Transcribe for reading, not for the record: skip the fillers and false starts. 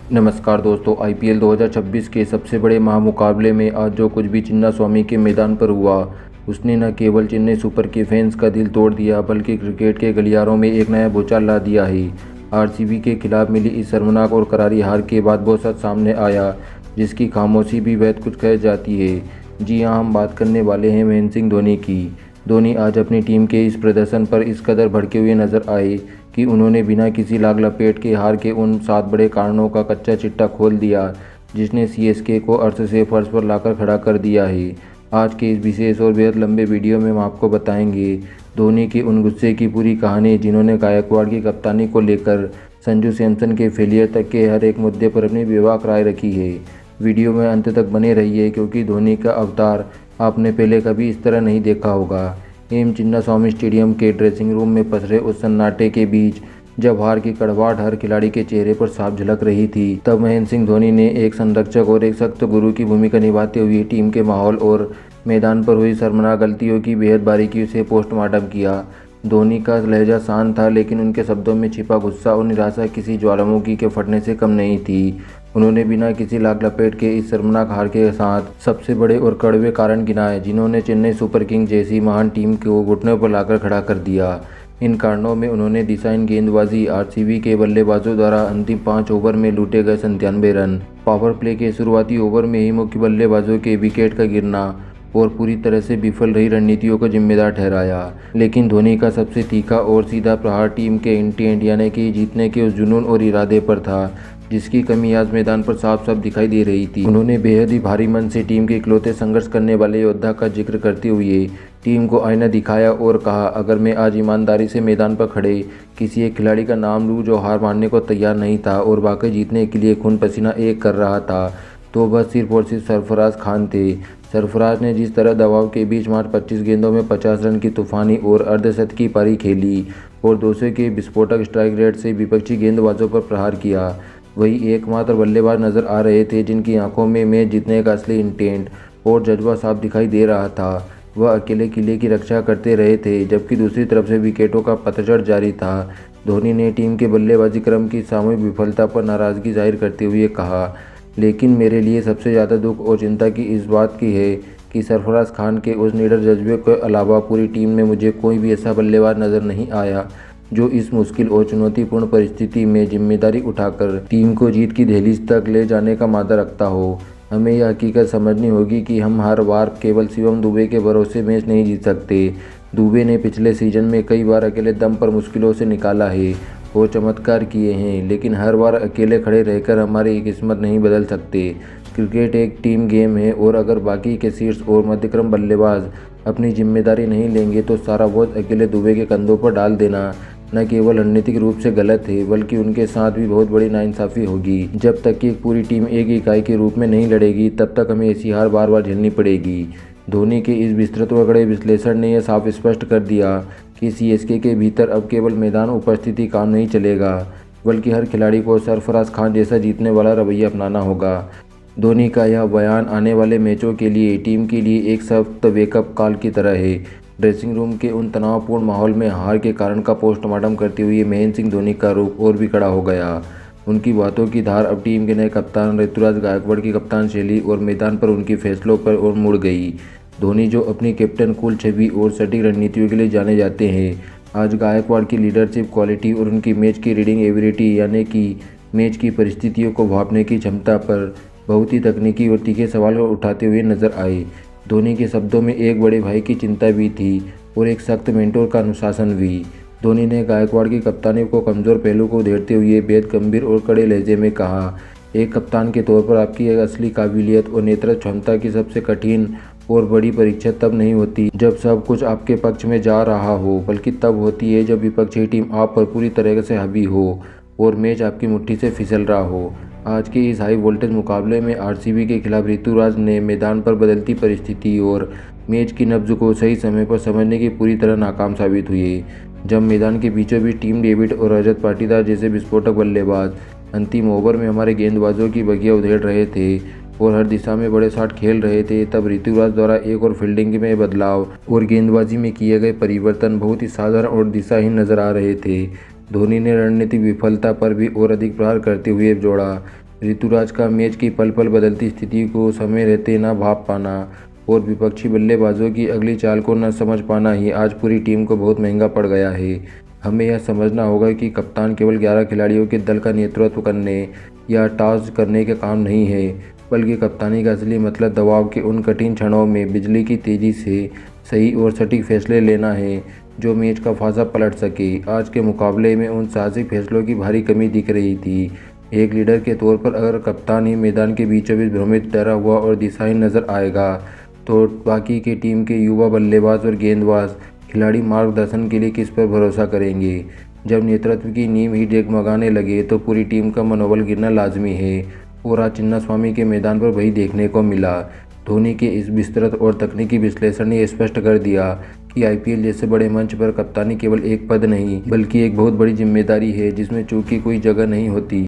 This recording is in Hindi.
नमस्कार दोस्तों, आईपीएल 2026 के सबसे बड़े महामुकाबले में आज जो कुछ भी चिन्नास्वामी के मैदान पर हुआ, उसने न केवल चेन्नई सुपर के फैंस का दिल तोड़ दिया बल्कि क्रिकेट के गलियारों में एक नया भूचाल ला दिया है। आरसीबी के खिलाफ मिली इस शर्मनाक और करारी हार के बाद वो सच सामने आया जिसकी खामोशी भी बहुत कुछ कह जाती है। जी हाँ, हम बात करने वाले हैं महेंद्र सिंह धोनी की। धोनी आज अपनी टीम के इस प्रदर्शन पर इस कदर भड़के हुए नजर आए कि उन्होंने बिना किसी लाग लपेट के हार के उन 7 बड़े कारणों का कच्चा चिट्टा खोल दिया जिसने सीएसके को अर्श से फर्श पर लाकर खड़ा कर दिया है। आज के इस विशेष और बेहद लंबे वीडियो में हम आपको बताएंगे धोनी के उन गुस्से की पूरी कहानी जिन्होंने गायकवाड़ की कप्तानी को लेकर संजू सैमसन के फेलियर तक के हर एक मुद्दे पर अपनी बेबाक राय रखी है। वीडियो में अंत तक बने रहिए क्योंकि धोनी का अवतार आपने पहले कभी इस तरह नहीं देखा होगा। एम चिन्नास्वामी स्टेडियम के ड्रेसिंग रूम में पसरे उस सन्नाटे के बीच जब हार की कड़वाहट हर खिलाड़ी के चेहरे पर साफ झलक रही थी, तब महेंद्र सिंह धोनी ने एक संरक्षक और एक सख्त गुरु की भूमिका निभाते हुए टीम के माहौल और मैदान पर हुई शर्मनाक गलतियों की बेहद बारीकी से पोस्टमार्टम किया। धोनी का लहजा शांत था लेकिन उनके शब्दों में छिपा गुस्सा और निराशा किसी ज्वालामुखी के फटने से कम नहीं थी। उन्होंने बिना किसी लाग लपेट के इस शर्मनाक हार के साथ सबसे बड़े और कड़वे कारण गिनाए जिन्होंने चेन्नई सुपर किंग्स जैसी महान टीम को घुटनों पर लाकर खड़ा कर दिया। इन कारणों में उन्होंने दिशाहीन गेंदबाजी, आरसीबी के बल्लेबाजों द्वारा अंतिम 5 ओवर में लूटे गए 97 रन, पावर प्ले के शुरुआती ओवर में ही मुख्य बल्लेबाजों के विकेट का गिरना और पूरी तरह से विफल रही रणनीतियों को जिम्मेदार ठहराया। लेकिन धोनी का सबसे तीखा और सीधा प्रहार टीम के इंटेंट यानी कि जीतने के उस जुनून और इरादे पर था जिसकी कमी आज मैदान पर साफ साफ दिखाई दे रही थी। उन्होंने बेहद ही भारी मन से टीम के इकलौते संघर्ष करने वाले योद्धा का जिक्र करते हुए टीम को आईना दिखाया और कहा, अगर मैं आज ईमानदारी से मैदान पर खड़े किसी एक खिलाड़ी का नाम लूँ जो हार मानने को तैयार नहीं था और वाकई जीतने के लिए खून पसीना एक कर रहा था, तो बस सिर्फ और सिर्फ सरफराज खान थे। सरफराज ने जिस तरह दबाव के बीच मात्र 25 गेंदों में 50 रन की तूफानी और अर्धशतकी पारी खेली और 200 के विस्फोटक स्ट्राइक रेट से विपक्षी गेंदबाजों पर प्रहार किया, वही एकमात्र बल्लेबाज नजर आ रहे थे जिनकी आंखों में मैच जीतने का असली इंटेंट और जज्बा साफ दिखाई दे रहा था। वह अकेले किले की रक्षा करते रहे थे जबकि दूसरी तरफ से विकेटों का पतझड़ जारी था। धोनी ने टीम के बल्लेबाजी क्रम की सामूहिक विफलता पर नाराजगी जाहिर करते हुए कहा, लेकिन मेरे लिए सबसे ज़्यादा दुख और चिंता की इस बात की है कि सरफराज खान के उस निडर जज्बे के अलावा पूरी टीम में मुझे कोई भी ऐसा बल्लेबाज नजर नहीं आया जो इस मुश्किल और चुनौतीपूर्ण परिस्थिति में जिम्मेदारी उठाकर टीम को जीत की दहलीज तक ले जाने का मादा रखता हो। हमें यह हकीकत समझनी होगी कि हम हर बार केवल शिवम दुबे के भरोसे मैच नहीं जीत सकते। दुबे ने पिछले सीजन में कई बार अकेले दम पर मुश्किलों से निकाला है और चमत्कार किए हैं, लेकिन हर बार अकेले खड़े रहकर हमारी किस्मत नहीं बदल सकते। क्रिकेट एक टीम गेम है और अगर बाकी के शीर्ष और मध्यक्रम बल्लेबाज अपनी जिम्मेदारी नहीं लेंगे तो सारा बोझ अकेले दुबे के कंधों पर डाल देना न केवल रणनीतिक रूप से गलत है बल्कि उनके साथ भी बहुत बड़ी नाइंसाफ़ी होगी। जब तक कि पूरी टीम एक इकाई के रूप में नहीं लड़ेगी तब तक हमें ऐसी हार बार बार झेलनी पड़ेगी। धोनी के इस विस्तृत व कड़े विश्लेषण ने यह साफ स्पष्ट कर दिया कि सीएसके के भीतर अब केवल मैदान उपस्थिति काम नहीं चलेगा बल्कि हर खिलाड़ी को सरफराज खान जैसा जीतने वाला रवैया अपनाना होगा। धोनी का यह बयान आने वाले मैचों के लिए टीम के लिए एक सख्त वेकअप कॉल की तरह है। ड्रेसिंग रूम के उन तनावपूर्ण माहौल में हार के कारण का पोस्टमार्टम करते हुए महेंद्र सिंह धोनी का रूप और भी कड़ा हो गया। उनकी बातों की धार अब टीम के नए कप्तान ऋतुराज गायकवाड़ की कप्तान शैली और मैदान पर उनके फैसलों पर और मुड़ गई। धोनी जो अपनी कैप्टन कूल छवि और सटीक रणनीतियों के लिए जाने जाते हैं, आज गायकवाड़ की लीडरशिप क्वालिटी और उनकी मैच की रीडिंग एबिलिटी यानी कि मैच की परिस्थितियों को भांपने की क्षमता पर बहुत ही तकनीकी और तीखे सवाल उठाते हुए नजर आए। धोनी के शब्दों में एक बड़े भाई की चिंता भी थी और एक सख्त मेंटोर का अनुशासन भी। धोनी ने गायकवाड़ की कप्तानी को कमज़ोर पहलू को उधेड़ते हुए बेहद गंभीर और कड़े लहजे में कहा, एक कप्तान के तौर पर आपकी असली काबिलियत और नेतृत्व क्षमता की सबसे कठिन और बड़ी परीक्षा तब नहीं होती जब सब कुछ आपके पक्ष में जा रहा हो, बल्कि तब होती है जब विपक्षी टीम आप पर पूरी तरह से हावी हो और मैच आपकी मुट्ठी से फिसल रहा हो। आज के इस हाई वोल्टेज मुकाबले में आरसीबी के खिलाफ ऋतुराज ने मैदान पर बदलती परिस्थिति और मैच की नब्ज को सही समय पर समझने की पूरी तरह नाकाम साबित हुए। जब मैदान के बीचों बीच टीम डेविड और रजत पाटीदार जैसे विस्फोटक बल्लेबाज अंतिम ओवर में हमारे गेंदबाजों की बगिया उधेड़ रहे थे और हर दिशा में बड़े शॉट खेल रहे थे, तब ऋतुराज द्वारा एक और फील्डिंग में बदलाव और गेंदबाजी में किए गए परिवर्तन बहुत ही साधारण और दिशाहीन नजर आ रहे थे। धोनी ने रणनीतिक विफलता पर भी और अधिक प्रहार करते हुए जोड़ा, ऋतुराज का मैच की पल पल बदलती स्थिति को समय रहते न भाप पाना और विपक्षी बल्लेबाजों की अगली चाल को न समझ पाना ही आज पूरी टीम को बहुत महंगा पड़ गया है। हमें यह समझना होगा कि कप्तान केवल 11 खिलाड़ियों के दल का नेतृत्व करने या टॉस करने का काम नहीं है, बल्कि कप्तानी का असली मतलब दबाव के उन कठिन क्षणों में बिजली की तेज़ी से सही और सटीक फैसले लेना है जो मैच का फासा पलट सके। आज के मुकाबले में उन साहसिक फैसलों की भारी कमी दिख रही थी। एक लीडर के तौर पर अगर कप्तान ही मैदान के बीचों बीच भ्रमित डरा हुआ और दिशाहीन नजर आएगा तो बाकी की टीम के युवा बल्लेबाज और गेंदबाज खिलाड़ी मार्गदर्शन के लिए किस पर भरोसा करेंगे। जब नेतृत्व की नींव ही डगमगाने लगे तो पूरी टीम का मनोबल गिरना लाजमी है और आज चिन्नास्वामी के मैदान पर वही देखने को मिला। धोनी के इस विस्तृत और तकनीकी विश्लेषण ने स्पष्ट कर दिया कि आईपीएल जैसे बड़े मंच पर कप्तानी केवल एक पद नहीं बल्कि एक बहुत बड़ी जिम्मेदारी है जिसमें चूक की कोई जगह नहीं होती।